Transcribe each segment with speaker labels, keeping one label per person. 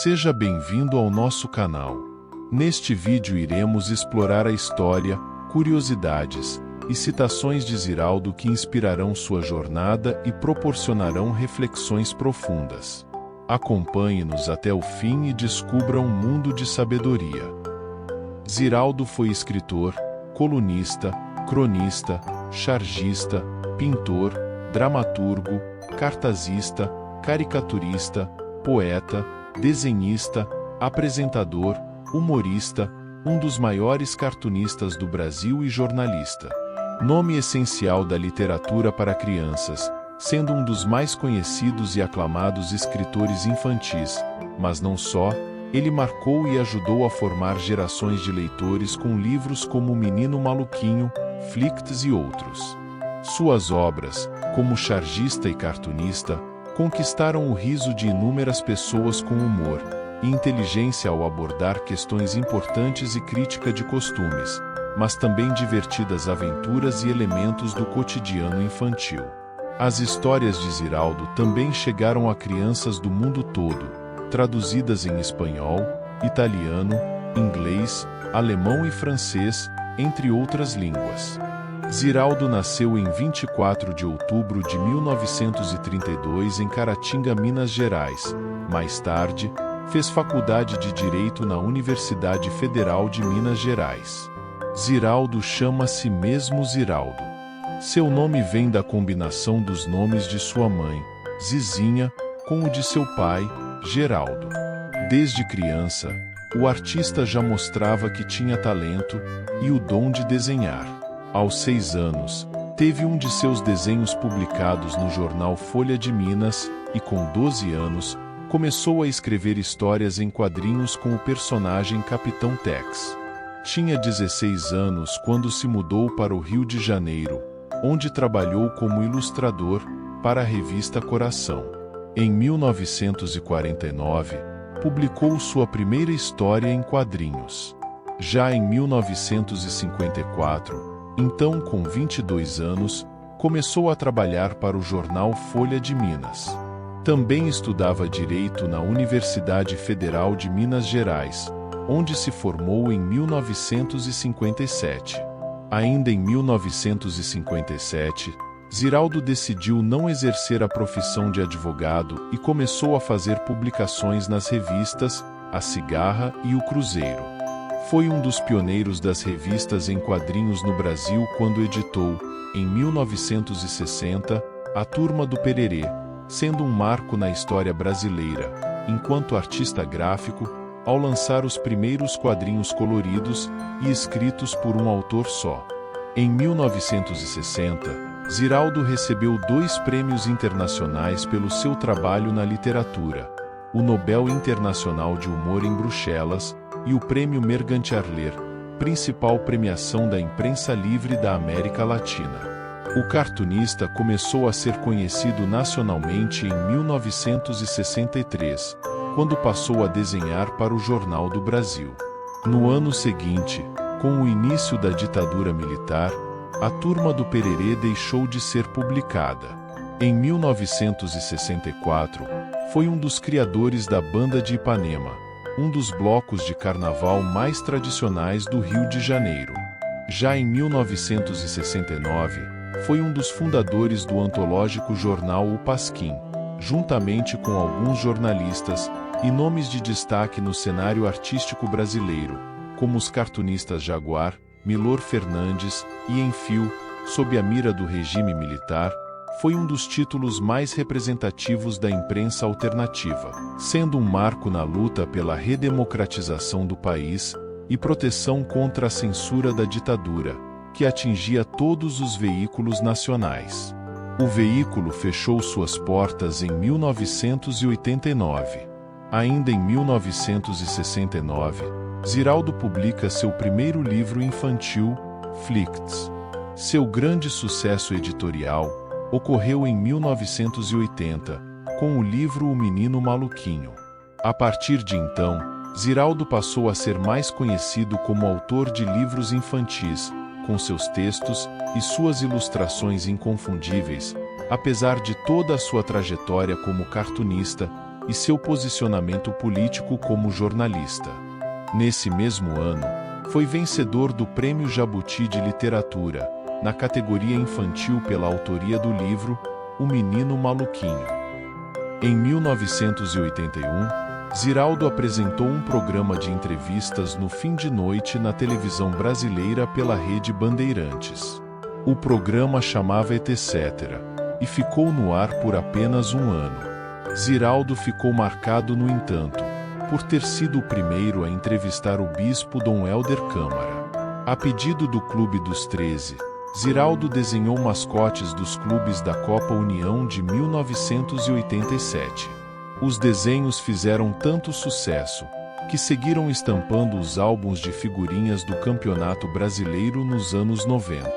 Speaker 1: Seja bem-vindo ao nosso canal. Neste vídeo iremos explorar a história, curiosidades e citações de Ziraldo que inspirarão sua jornada e proporcionarão reflexões profundas. Acompanhe-nos até o fim e descubra um mundo de sabedoria. Ziraldo foi escritor, colunista, cronista, chargista, pintor, dramaturgo, cartazista, caricaturista, poeta, desenhista, apresentador, humorista, um dos maiores cartunistas do Brasil e jornalista. Nome essencial da literatura para crianças, sendo um dos mais conhecidos e aclamados escritores infantis, mas não só, ele marcou e ajudou a formar gerações de leitores com livros como O Menino Maluquinho, Flicts e outros. Suas obras, como chargista e cartunista, conquistaram o riso de inúmeras pessoas com humor e inteligência ao abordar questões importantes e crítica de costumes, mas também divertidas aventuras e elementos do cotidiano infantil. As histórias de Ziraldo também chegaram a crianças do mundo todo, traduzidas em espanhol, italiano, inglês, alemão e francês, entre outras línguas. Ziraldo nasceu em 24 de outubro de 1932 em Caratinga, Minas Gerais. Mais tarde, fez faculdade de Direito na Universidade Federal de Minas Gerais. Ziraldo chama a si mesmo Ziraldo. Seu nome vem da combinação dos nomes de sua mãe, Zizinha, com o de seu pai, Geraldo. Desde criança, o artista já mostrava que tinha talento e o dom de desenhar. Aos 6 anos, teve um de seus desenhos publicados no jornal Folha de Minas e, com 12 anos, começou a escrever histórias em quadrinhos com o personagem Capitão Tex. Tinha 16 anos quando se mudou para o Rio de Janeiro, onde trabalhou como ilustrador para a revista Coração. Em 1949, publicou sua primeira história em quadrinhos. Já em 1954, então com 22 anos, começou a trabalhar para o jornal Folha de Minas. Também estudava Direito na Universidade Federal de Minas Gerais, onde se formou em 1957. Ainda em 1957, Ziraldo decidiu não exercer a profissão de advogado e começou a fazer publicações nas revistas A Cigarra e O Cruzeiro. Foi um dos pioneiros das revistas em quadrinhos no Brasil quando editou, em 1960, A Turma do Pererê, sendo um marco na história brasileira, enquanto artista gráfico, ao lançar os primeiros quadrinhos coloridos e escritos por um autor só. Em 1960, Ziraldo recebeu 2 prêmios internacionais pelo seu trabalho na literatura: o Nobel Internacional de Humor em Bruxelas e o Prêmio Mergantiarler, principal premiação da imprensa livre da América Latina. O cartunista começou a ser conhecido nacionalmente em 1963, quando passou a desenhar para o Jornal do Brasil. No ano seguinte, com o início da ditadura militar, A Turma do Pererê deixou de ser publicada. Em 1964, foi um dos criadores da Banda de Ipanema, um dos blocos de carnaval mais tradicionais do Rio de Janeiro. Já em 1969, foi um dos fundadores do antológico jornal O Pasquim, juntamente com alguns jornalistas e nomes de destaque no cenário artístico brasileiro, como os cartunistas Jaguar, Milor Fernandes e Enfio, sob a mira do regime militar. Foi um dos títulos mais representativos da imprensa alternativa, sendo um marco na luta pela redemocratização do país e proteção contra a censura da ditadura, que atingia todos os veículos nacionais. O veículo fechou suas portas em 1989. Ainda em 1969, Ziraldo publica seu primeiro livro infantil, Flicts. Seu grande sucesso editorial ocorreu em 1980, com o livro O Menino Maluquinho. A partir de então, Ziraldo passou a ser mais conhecido como autor de livros infantis, com seus textos e suas ilustrações inconfundíveis, apesar de toda a sua trajetória como cartunista, e seu posicionamento político como jornalista. Nesse mesmo ano, foi vencedor do Prêmio Jabuti de Literatura, na categoria infantil pela autoria do livro O Menino Maluquinho. Em 1981, Ziraldo apresentou um programa de entrevistas no fim de noite na televisão brasileira pela Rede Bandeirantes. O programa chamava Etc. e ficou no ar por apenas um ano. Ziraldo ficou marcado, no entanto, por ter sido o primeiro a entrevistar o bispo Dom Helder Câmara. A pedido do Clube dos 13, Ziraldo desenhou mascotes dos clubes da Copa União de 1987. Os desenhos fizeram tanto sucesso, que seguiram estampando os álbuns de figurinhas do Campeonato Brasileiro nos anos 90.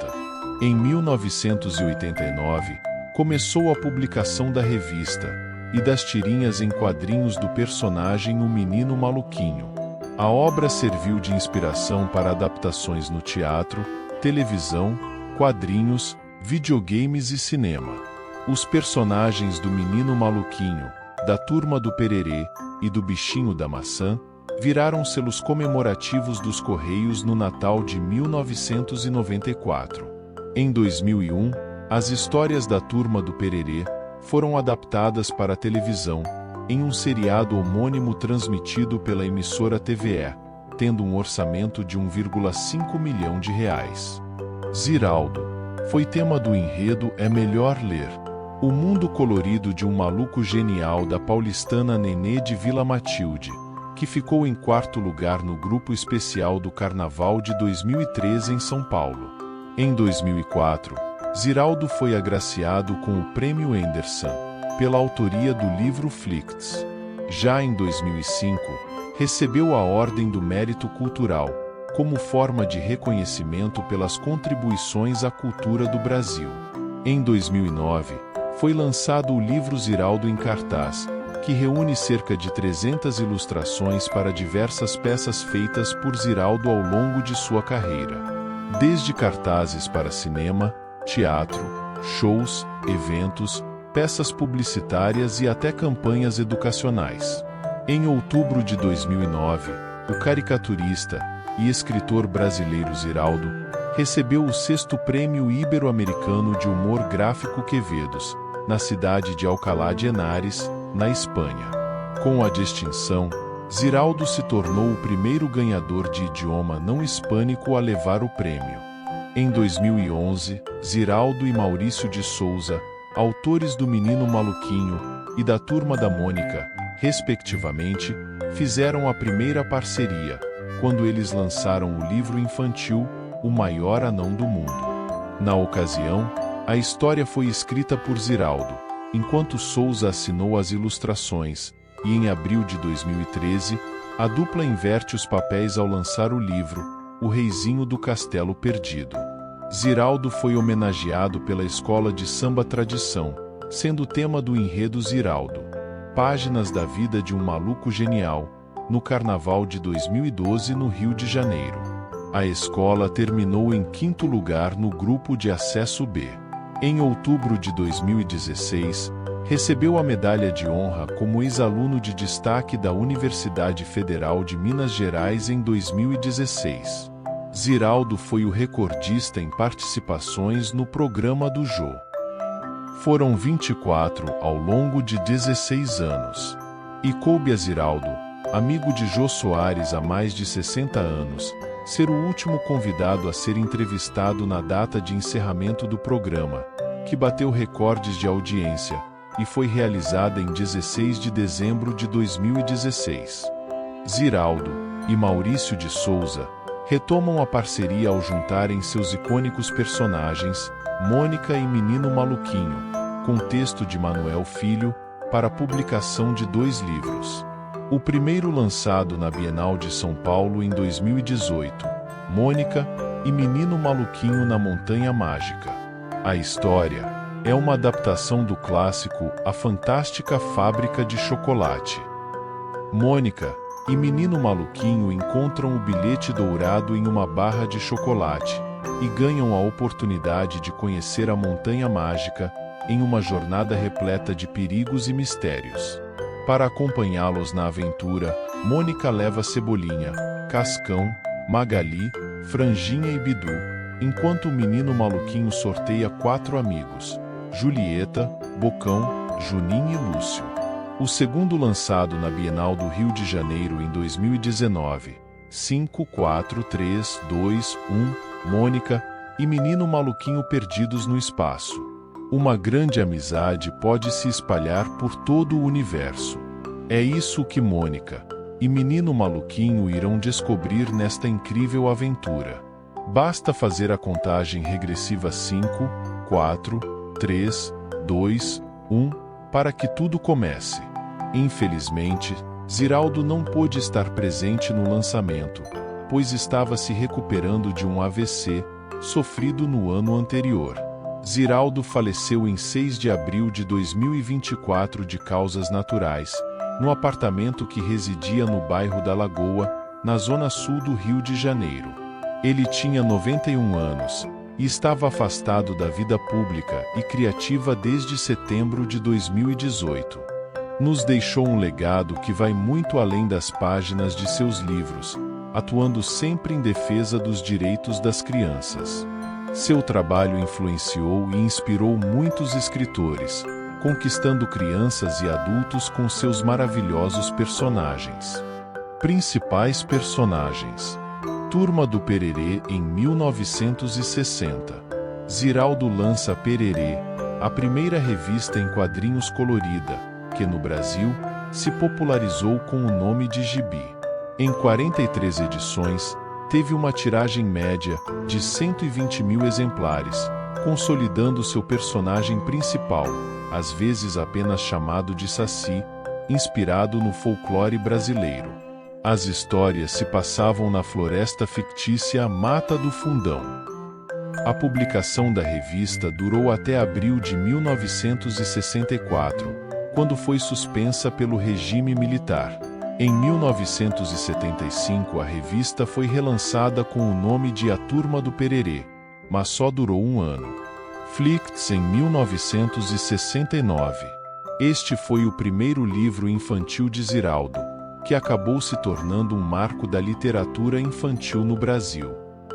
Speaker 1: Em 1989, começou a publicação da revista e das tirinhas em quadrinhos do personagem O Menino Maluquinho. A obra serviu de inspiração para adaptações no teatro, televisão, quadrinhos, videogames e cinema. Os personagens do Menino Maluquinho, da Turma do Pererê e do Bichinho da Maçã viraram selos comemorativos dos Correios no Natal de 1994. Em 2001, as histórias da Turma do Pererê foram adaptadas para a televisão, em um seriado homônimo transmitido pela emissora TVE, tendo um orçamento de R$ 1,5 milhão. Ziraldo foi tema do enredo É Melhor Ler, o mundo colorido de um maluco genial da paulistana Nenê de Vila Matilde, que ficou em quarto lugar no grupo especial do Carnaval de 2013 em São Paulo. Em 2004, Ziraldo foi agraciado com o Prêmio Anderson, pela autoria do livro Flicts. Já em 2005, recebeu a Ordem do Mérito Cultural, como forma de reconhecimento pelas contribuições à cultura do Brasil. Em 2009, foi lançado o livro Ziraldo em Cartaz, que reúne cerca de 300 ilustrações para diversas peças feitas por Ziraldo ao longo de sua carreira. Desde cartazes para cinema, teatro, shows, eventos, peças publicitárias e até campanhas educacionais. Em outubro de 2009, o caricaturista e escritor brasileiro Ziraldo recebeu o 6º Prêmio Ibero-Americano de Humor Gráfico Quevedos, na cidade de Alcalá de Henares, na Espanha. Com a distinção, Ziraldo se tornou o primeiro ganhador de idioma não hispânico a levar o prêmio. Em 2011, Ziraldo e Maurício de Souza, autores do Menino Maluquinho e da Turma da Mônica, respectivamente, fizeram a primeira parceria, quando eles lançaram o livro infantil O Maior Anão do Mundo. Na ocasião, a história foi escrita por Ziraldo, enquanto Souza assinou as ilustrações, e em abril de 2013, a dupla inverte os papéis ao lançar o livro O Reizinho do Castelo Perdido. Ziraldo foi homenageado pela Escola de Samba Tradição, sendo tema do enredo Ziraldo, Páginas da Vida de um Maluco Genial, no Carnaval de 2012 no Rio de Janeiro. A escola terminou em 5º lugar no grupo de acesso B. Em outubro de 2016, recebeu a medalha de honra como ex-aluno de destaque da Universidade Federal de Minas Gerais em 2016. Ziraldo foi o recordista em participações no programa do Jô. Foram 24 ao longo de 16 anos. E coube a Ziraldo, amigo de Jô Soares há mais de 60 anos, ser o último convidado a ser entrevistado na data de encerramento do programa, que bateu recordes de audiência, e foi realizada em 16 de dezembro de 2016. Ziraldo e Maurício de Souza retomam a parceria ao juntarem seus icônicos personagens, Mônica e Menino Maluquinho, com texto de Manuel Filho, para a publicação de 2 livros. O primeiro lançado na Bienal de São Paulo em 2018, Mônica e Menino Maluquinho na Montanha Mágica. A história é uma adaptação do clássico A Fantástica Fábrica de Chocolate. Mônica e Menino Maluquinho encontram o bilhete dourado em uma barra de chocolate e ganham a oportunidade de conhecer a Montanha Mágica em uma jornada repleta de perigos e mistérios. Para acompanhá-los na aventura, Mônica leva Cebolinha, Cascão, Magali, Franjinha e Bidu, enquanto o menino maluquinho sorteia 4 amigos: Julieta, Bocão, Juninho e Lúcio. O segundo lançado na Bienal do Rio de Janeiro em 2019. 5, 4, 3, 2, 1, Mônica e Menino Maluquinho perdidos no espaço. Uma grande amizade pode se espalhar por todo o universo. É isso que Mônica e Menino Maluquinho irão descobrir nesta incrível aventura. Basta fazer a contagem regressiva 5, 4, 3, 2, 1, para que tudo comece. Infelizmente, Ziraldo não pôde estar presente no lançamento, pois estava se recuperando de um AVC, sofrido no ano anterior. Ziraldo faleceu em 6 de abril de 2024 de causas naturais, no apartamento que residia no bairro da Lagoa, na zona sul do Rio de Janeiro. Ele tinha 91 anos, e estava afastado da vida pública e criativa desde setembro de 2018. Nos deixou um legado que vai muito além das páginas de seus livros, atuando sempre em defesa dos direitos das crianças. Seu trabalho influenciou e inspirou muitos escritores, conquistando crianças e adultos com seus maravilhosos personagens. Principais personagens: Turma do Pererê em 1960. Ziraldo lança Pererê, a primeira revista em quadrinhos colorida, que no Brasil se popularizou com o nome de Gibi. Em 43 edições, teve uma tiragem média de 120 mil exemplares, consolidando seu personagem principal, às vezes apenas chamado de Saci, inspirado no folclore brasileiro. As histórias se passavam na floresta fictícia Mata do Fundão. A publicação da revista durou até abril de 1964, quando foi suspensa pelo regime militar. Em 1975 a revista foi relançada com o nome de A Turma do Pererê, mas só durou um ano. Flicts em 1969. Este foi o primeiro livro infantil de Ziraldo, que acabou se tornando um marco da literatura infantil no Brasil.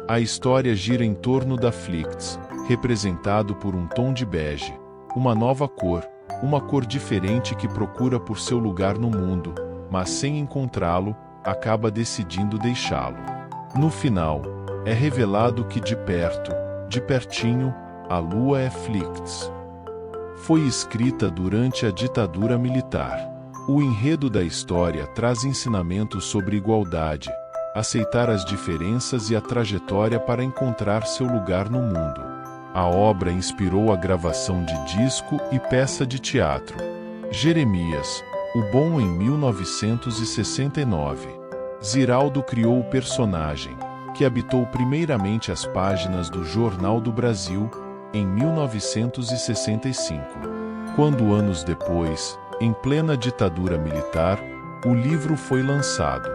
Speaker 1: A história gira em torno da Flicts, representado por um tom de bege, uma nova cor, uma cor diferente que procura por seu lugar no mundo, mas sem encontrá-lo, acaba decidindo deixá-lo. No final, é revelado que de perto, de pertinho, a lua é Flicts. Foi escrita durante a ditadura militar. O enredo da história traz ensinamentos sobre igualdade, aceitar as diferenças e a trajetória para encontrar seu lugar no mundo. A obra inspirou a gravação de disco e peça de teatro. Jeremias, o Bom em 1969. Ziraldo criou o personagem, que habitou primeiramente as páginas do Jornal do Brasil, em 1965. Quando anos depois, em plena ditadura militar, o livro foi lançado.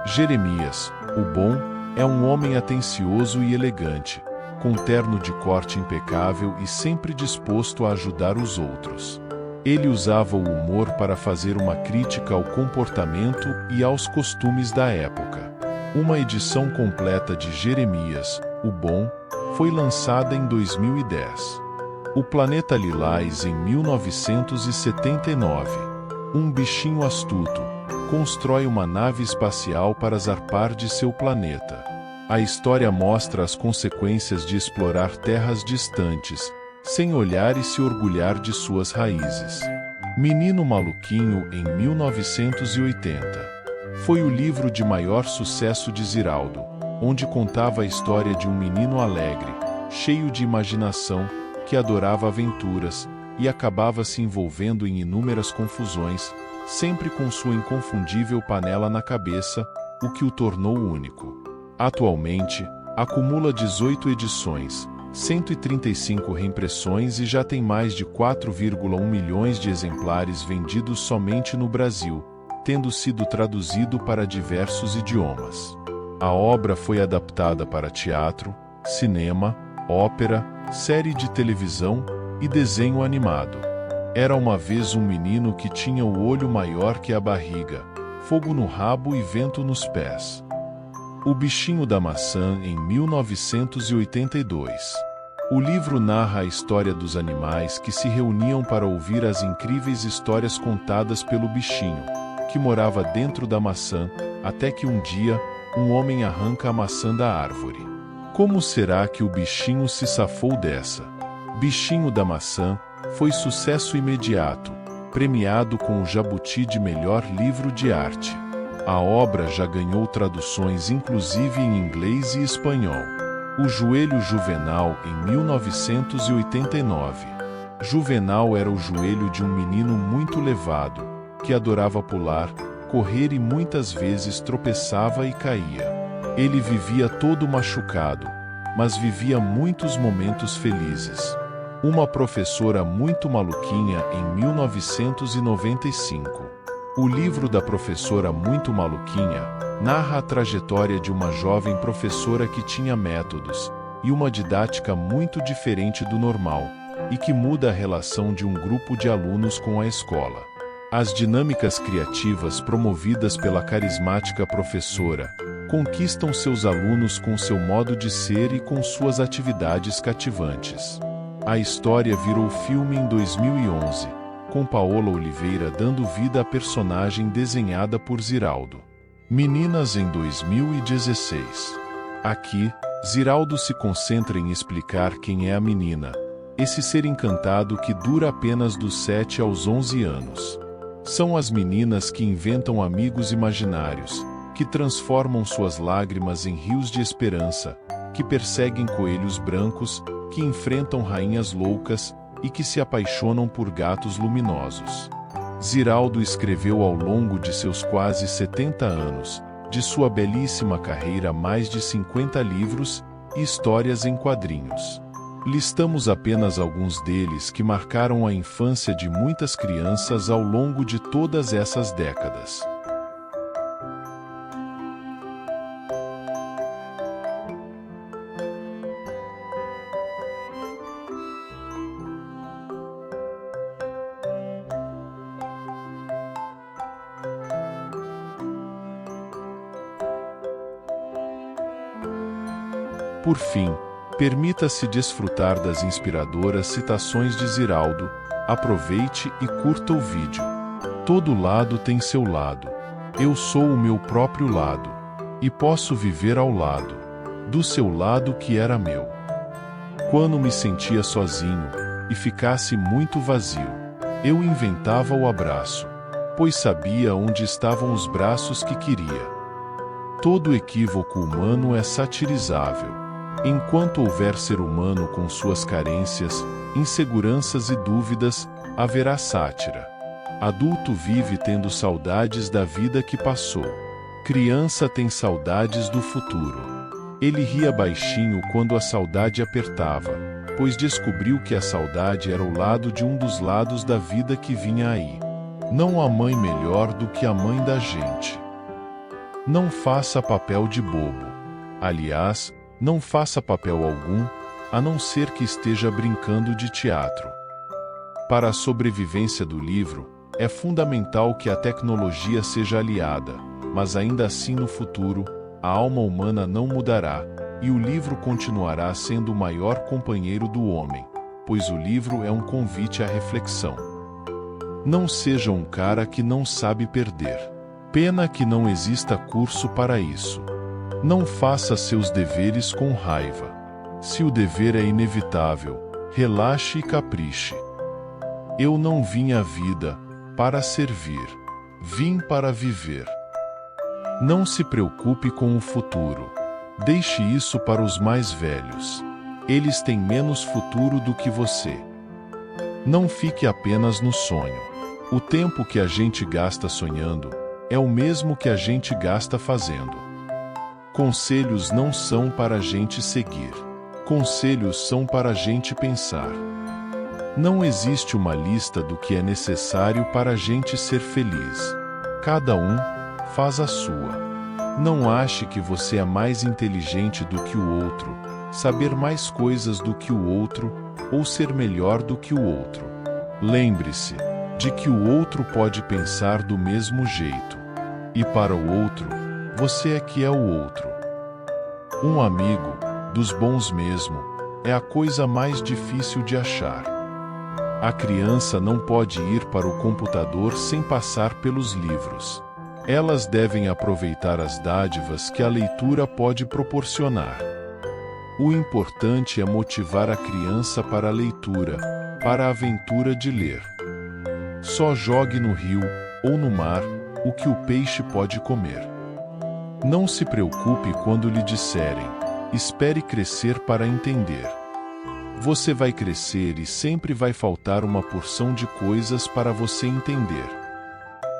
Speaker 1: Jeremias, o Bom, é um homem atencioso e elegante, com terno de corte impecável e sempre disposto a ajudar os outros. Ele usava o humor para fazer uma crítica ao comportamento e aos costumes da época. Uma edição completa de Jeremias, o Bom, foi lançada em 2010. O Planeta Lilás em 1979. Um bichinho astuto constrói uma nave espacial para zarpar de seu planeta. A história mostra as consequências de explorar terras distantes, sem olhar e se orgulhar de suas raízes. Menino Maluquinho em 1980. Foi o livro de maior sucesso de Ziraldo, onde contava a história de um menino alegre, cheio de imaginação, que adorava aventuras, e acabava se envolvendo em inúmeras confusões, sempre com sua inconfundível panela na cabeça, o que o tornou único. Atualmente, acumula 18 edições, 135 reimpressões e já tem mais de 4,1 milhões de exemplares vendidos somente no Brasil, tendo sido traduzido para diversos idiomas. A obra foi adaptada para teatro, cinema, ópera, série de televisão e desenho animado. Era uma vez um menino que tinha o olho maior que a barriga, fogo no rabo e vento nos pés. O Bichinho da Maçã, em 1982. O livro narra a história dos animais que se reuniam para ouvir as incríveis histórias contadas pelo bichinho, que morava dentro da maçã, até que um dia, um homem arranca a maçã da árvore. Como será que o bichinho se safou dessa? Bichinho da Maçã foi sucesso imediato, premiado com o Jabuti de melhor livro de arte. A obra já ganhou traduções inclusive em inglês e espanhol. O Joelho Juvenal, em 1989. Juvenal era o joelho de um menino muito levado, que adorava pular, correr e muitas vezes tropeçava e caía. Ele vivia todo machucado, mas vivia muitos momentos felizes. Uma professora muito maluquinha, em 1995. O livro da professora muito maluquinha narra a trajetória de uma jovem professora que tinha métodos e uma didática muito diferente do normal, e que muda a relação de um grupo de alunos com a escola. As dinâmicas criativas promovidas pela carismática professora conquistam seus alunos com seu modo de ser e com suas atividades cativantes. A história virou filme em 2011, com Paola Oliveira dando vida à personagem desenhada por Ziraldo. Meninas, em 2016. Aqui, Ziraldo se concentra em explicar quem é a menina, esse ser encantado que dura apenas dos 7 aos 11 anos. São as meninas que inventam amigos imaginários, que transformam suas lágrimas em rios de esperança, que perseguem coelhos brancos, que enfrentam rainhas loucas e que se apaixonam por gatos luminosos. Ziraldo escreveu ao longo de seus quase 70 anos, de sua belíssima carreira, mais de 50 livros e histórias em quadrinhos. Listamos apenas alguns deles que marcaram a infância de muitas crianças ao longo de todas essas décadas. Por fim, permita-se desfrutar das inspiradoras citações de Ziraldo. Aproveite e curta o vídeo. Todo lado tem seu lado. Eu sou o meu próprio lado. E posso viver ao lado do seu lado que era meu. Quando me sentia sozinho e ficasse muito vazio, eu inventava o abraço, pois sabia onde estavam os braços que queria. Todo equívoco humano é satirizável. Enquanto houver ser humano com suas carências, inseguranças e dúvidas, haverá sátira. Adulto vive tendo saudades da vida que passou. Criança tem saudades do futuro. Ele ria baixinho quando a saudade apertava, pois descobriu que a saudade era o lado de um dos lados da vida que vinha aí. Não há mãe melhor do que a mãe da gente. Não faça papel de bobo. Aliás, não faça papel algum, a não ser que esteja brincando de teatro. Para a sobrevivência do livro, é fundamental que a tecnologia seja aliada, mas ainda assim no futuro, a alma humana não mudará, e o livro continuará sendo o maior companheiro do homem, pois o livro é um convite à reflexão. Não seja um cara que não sabe perder. Pena que não exista curso para isso. Não faça seus deveres com raiva. Se o dever é inevitável, relaxe e capriche. Eu não vim à vida para servir. Vim para viver. Não se preocupe com o futuro. Deixe isso para os mais velhos. Eles têm menos futuro do que você. Não fique apenas no sonho. O tempo que a gente gasta sonhando é o mesmo que a gente gasta fazendo. Conselhos não são para a gente seguir. Conselhos são para a gente pensar. Não existe uma lista do que é necessário para a gente ser feliz. Cada um faz a sua. Não ache que você é mais inteligente do que o outro, saber mais coisas do que o outro, ou ser melhor do que o outro. Lembre-se de que o outro pode pensar do mesmo jeito. E para o outro, você é que é o outro. Um amigo, dos bons mesmo, é a coisa mais difícil de achar. A criança não pode ir para o computador sem passar pelos livros. Elas devem aproveitar as dádivas que a leitura pode proporcionar. O importante é motivar a criança para a leitura, para a aventura de ler. Só jogue no rio, ou no mar, o que o peixe pode comer. Não se preocupe quando lhe disserem, espere crescer para entender. Você vai crescer e sempre vai faltar uma porção de coisas para você entender.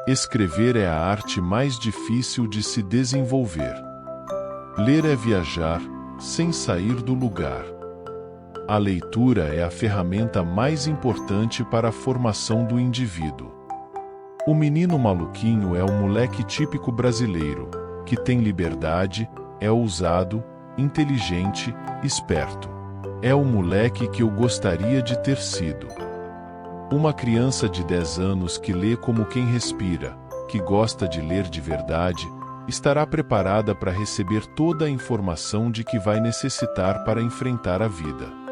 Speaker 1: Escrever é a arte mais difícil de se desenvolver. Ler é viajar, sem sair do lugar. A leitura é a ferramenta mais importante para a formação do indivíduo. O menino maluquinho é o moleque típico brasileiro, que tem liberdade, é ousado, inteligente, esperto. É o moleque que eu gostaria de ter sido. Uma criança de 10 anos que lê como quem respira, que gosta de ler de verdade, estará preparada para receber toda a informação de que vai necessitar para enfrentar a vida.